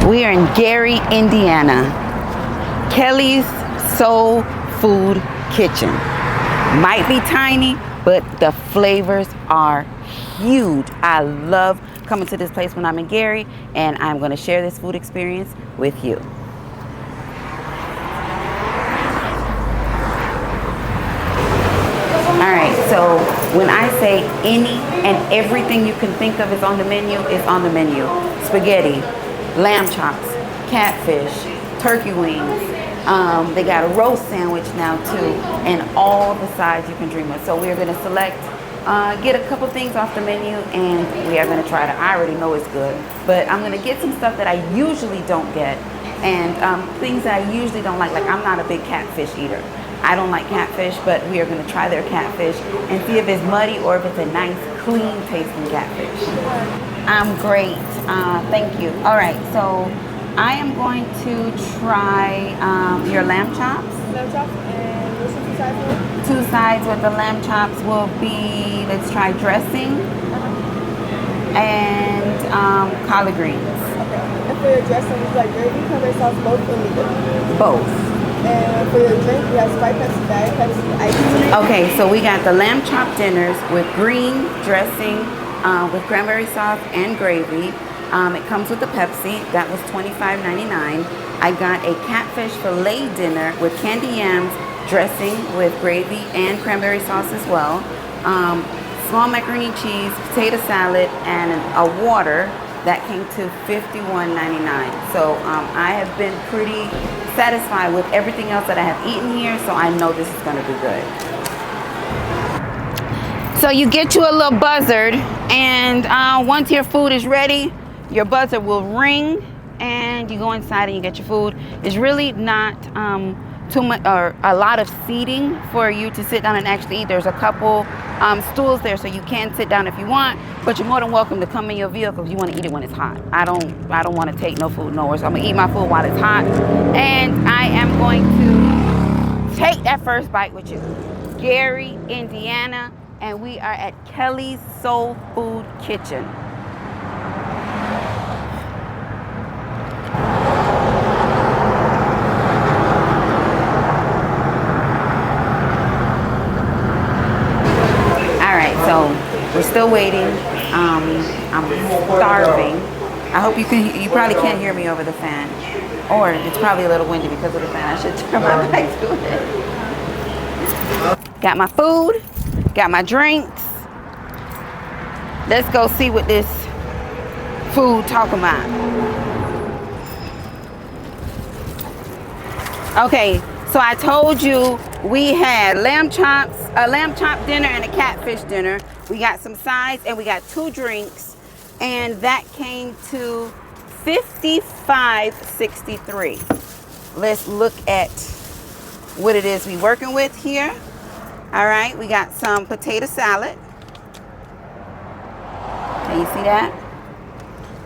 We are in Gary, Indiana. Kelly's Soul Food Kitchen. Might be tiny, but the flavors are huge. I love coming to this place when I'm in Gary, and I'm going to share this food experience with you. Alright, so when I say any and everything you can think of is on the menu, it's on the menu. Spaghetti, lamb chops, catfish, turkey wings. They got a roast sandwich now too, and all the sides you can dream of. So we're going to select, get a couple things off the menu, and we are going to try it. I already know it's good, but I'm going to get some stuff that I usually don't get, and things that I usually don't like. Like, I'm not a big catfish eater. I don't like catfish, but we are going to try their catfish and see if it's muddy or if it's a nice, clean tasting catfish. I'm great. Thank you. All right, so I am going to try your lamb chops. Lamb chops, and what's the two sides? Two sides with the lamb chops will be, let's try dressing and collard greens. Okay. And for your dressing, it's like gravy, cranberry sauce, both, or neither? Both. And for your drink, we have Sprite, Pepsi, Diet Pepsi, iced tea. Okay, so we got the lamb chop dinners with green dressing, with cranberry sauce and gravy. It comes with the Pepsi. That was $25.99. I got a catfish fillet dinner with candy yams, dressing with gravy and cranberry sauce as well. Small macaroni and cheese, potato salad, and a water. That came to $51.99. So I have been pretty satisfied with everything else that I have eaten here, so I know this is going to be good. So you get you a little buzzard, and once your food is ready, your buzzer will ring, and you go inside and you get your food. It's really not too much or a lot of seating for you to sit down and actually eat. There's a couple stools there, so you can sit down if you want, but you're more than welcome to come in your vehicle if you want to eat it when it's hot. I don't want to take no food nowhere, so I'm gonna eat my food while it's hot, and I am going to take that first bite with you. Gary, Indiana, and we are at Kelly's Soul Food Kitchen. So we're still waiting. I'm starving. I hope you probably can't hear me over the fan. Or it's probably a little windy because of the fan. I should turn my back to it. Got my food, got my drinks. Let's go see what this food talking about. Okay, so I told you we had lamb chops, a lamb chop dinner and a catfish dinner. We got some sides and we got two drinks, and that came to $55.63. Let's look at what it is we working with here. All right, we got some potato salad. Can you see that?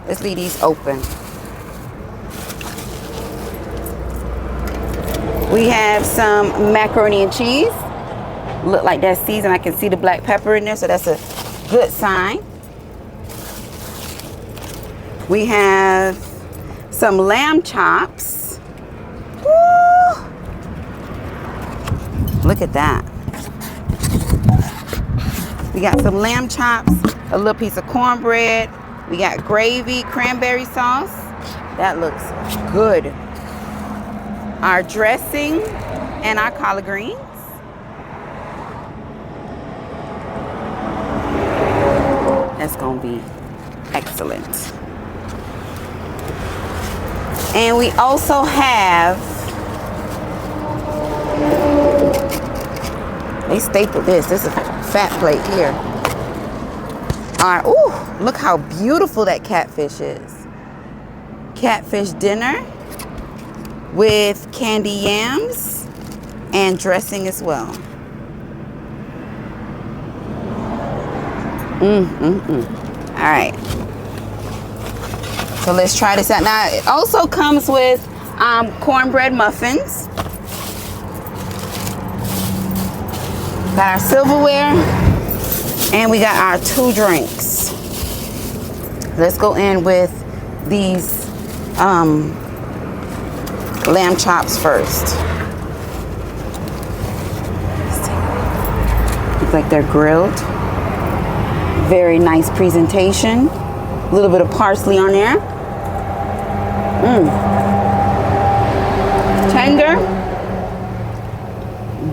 Let's leave these open. We have some macaroni and cheese. Look like that's seasoned. I can see the black pepper in there, so that's a good sign. We have some lamb chops. Woo! Look at that. We got some lamb chops, a little piece of cornbread. We got gravy, cranberry sauce. That looks good. Our dressing and our collard greens. That's gonna be excellent. And we also have, they stapled this. This is a fat plate here. All right, ooh, look how beautiful that catfish is. Catfish dinner with candy yams and dressing as well. All right, so let's try this out. Now it also comes with cornbread muffins. Got our silverware, and we got our two drinks. Let's go in with these lamb chops first. Looks like they're grilled. Very nice presentation. A little bit of parsley on there. Tender.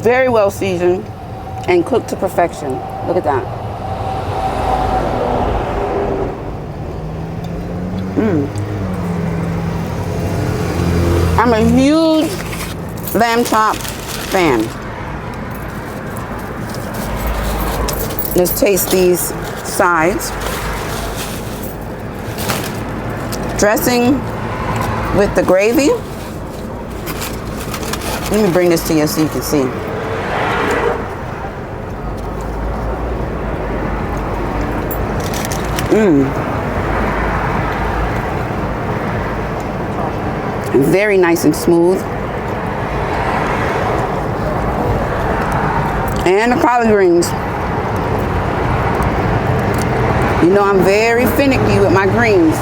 Very well seasoned and cooked to perfection. Look at that. I'm a huge lamb chop fan. Let's taste these sides. Dressing with the gravy. Let me bring this to you so you can see. Very nice and smooth. And the collard greens. You know I'm very finicky with my greens.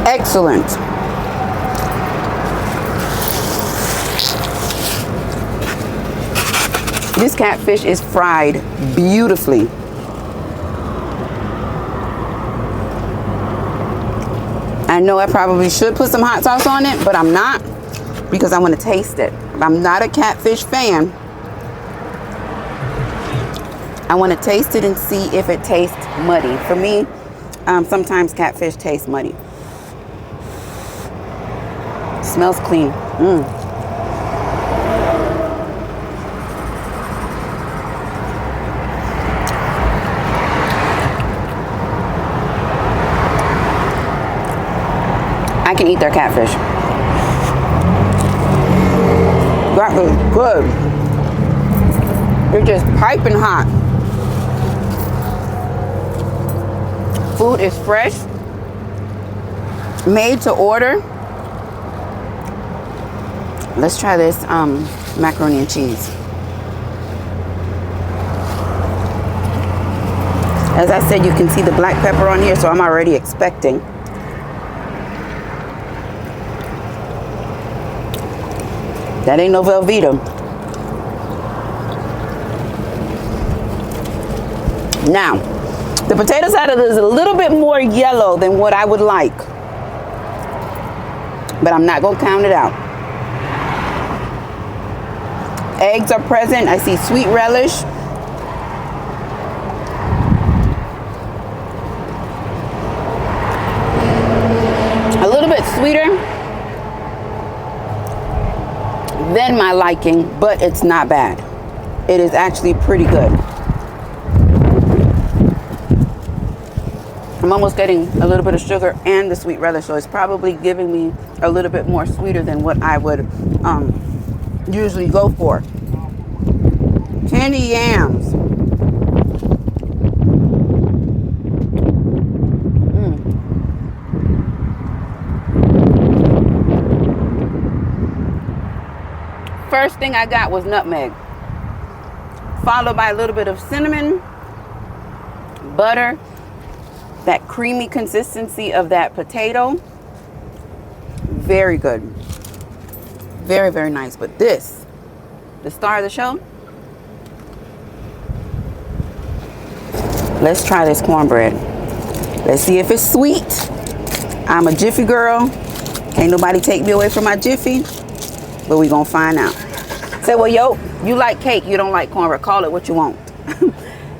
Excellent. This catfish is fried beautifully. I know I probably should put some hot sauce on it, but I'm not because I want to taste it. I'm not a catfish fan. I want to taste it and see if it tastes muddy. For me, sometimes catfish tastes muddy. Smells clean. I can eat their catfish. That is good. It's just piping hot. Food is fresh, made to order. Let's try this macaroni and cheese. As I said, you can see the black pepper on here, so I'm already expecting. That ain't no Velveeta. Now, the potato salad is a little bit more yellow than what I would like, but I'm not gonna count it out. Eggs are present. I see sweet relish. A little bit sweeter than my liking, but it's not bad. It is actually pretty good. I'm almost getting a little bit of sugar and the sweet relish, so it's probably giving me a little bit more sweeter than what I would usually go for. Candy yams. First thing I got was nutmeg, followed by a little bit of cinnamon, butter, that creamy consistency of that potato. Very good. Very, very nice. But this, the star of the show, let's try this cornbread. Let's see if it's sweet. I'm a Jiffy girl. Ain't nobody take me away from my Jiffy, but we gonna find out. Say, well, yo, you like cake, you don't like cornbread. Call it what you want.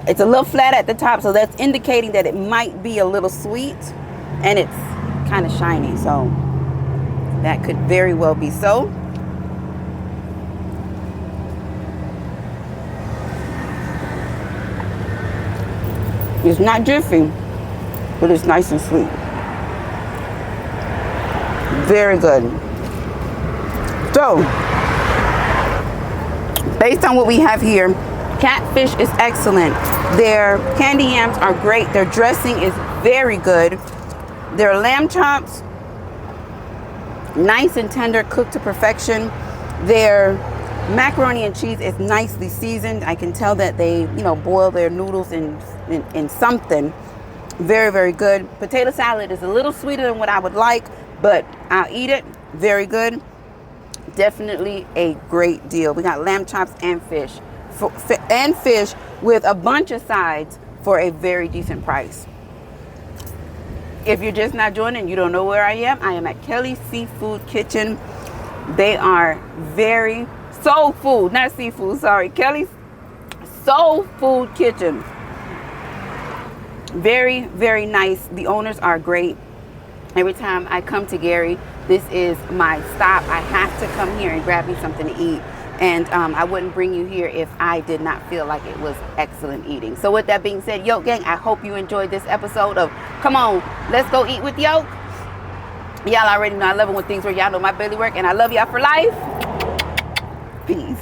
It's a little flat at the top, so that's indicating that it might be a little sweet, and it's kind of shiny, so that could very well be so. It's not Jiffy, but it's nice and sweet. Very good. So, based on what we have here, catfish is excellent. Their candy yams are great. Their dressing is very good. Their lamb chops, Nice and tender, cooked to perfection. Their macaroni and cheese is nicely seasoned. I can tell that they, boil their noodles in something. Very, very good. Potato salad is a little sweeter than what I would like, but I'll eat it. Very good. Definitely a great deal. We got lamb chops and fish. Fish with a bunch of sides for a very decent price. If you're just not joining, you don't know where I am at Kelly's Seafood Kitchen. They are very soul food, not seafood, sorry. Kelly's Soul Food Kitchen. Very, very nice. The owners are great. Every time I come to Gary, this is my stop. I have to come here and grab me something to eat. And I wouldn't bring you here if I did not feel like it was excellent eating. So with that being said, Yoke Gang, I hope you enjoyed this episode of Come On, Let's Go Eat with Yoke. Y'all already know I love it when things work. Y'all know my belly work, and I love y'all for life. Peace.